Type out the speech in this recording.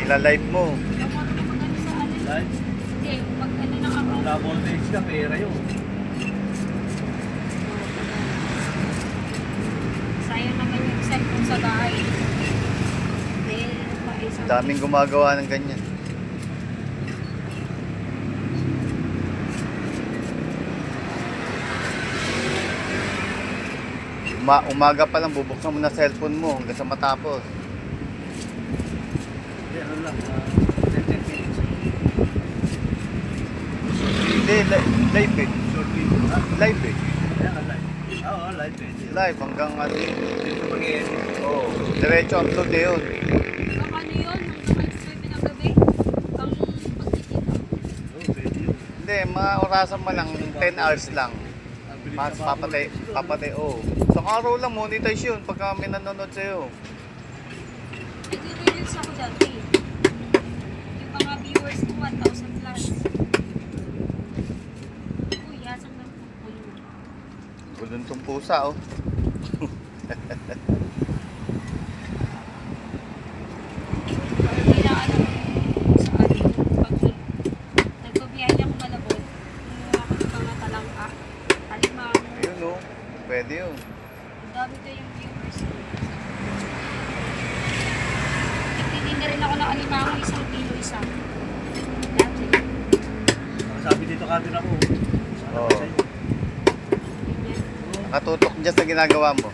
Ila-live mo. Yung ano naman ano sa ano. Live? Hindi, pag ano ng account. Wala voltage ka, pera yun. Sayang naman yung cellphone sa bahay. Hindi, pa isang... Daming gumagawa ng ganyan. Umaga pa lang bubuksan mo na cellphone mo hanggang sa matapos. Hindi, ano lang, 10 minutes. Hindi, live eh. Short video. Ha? Live eh. Ayan, live. Oo, live eh. Live hanggang ano. Dito mag-i-edit. Oo. Diretso upload na yun. Ang ano yun, nung naka-explain ng gabi, ang pagkikita. Oo, pwede yun. Hindi, mga orasan mo lang, 10 hours lang. Ang bilis Mas na papatay, oh. Sa araw lang, monetize yun pagka may nanonood sa'yo. Nag-reels ako dati. Yung mga viewers ko, 1,000 plus. Uy, asang lang po yun. Buluntong pusa, oh. Kailangan sa ano, pag nagpabiyahe ako Malabon, kumuha ako ng mga talangka, talimang, Ayun, oh. Pwede yun. ang dami ko yung viewers ko. Nagtitinda rin ako ng alimango, 1 kilo isa. Dati. Sabi dito camera ko. Oo. Ganyan. Nakatutok dyan sa ginagawa mo.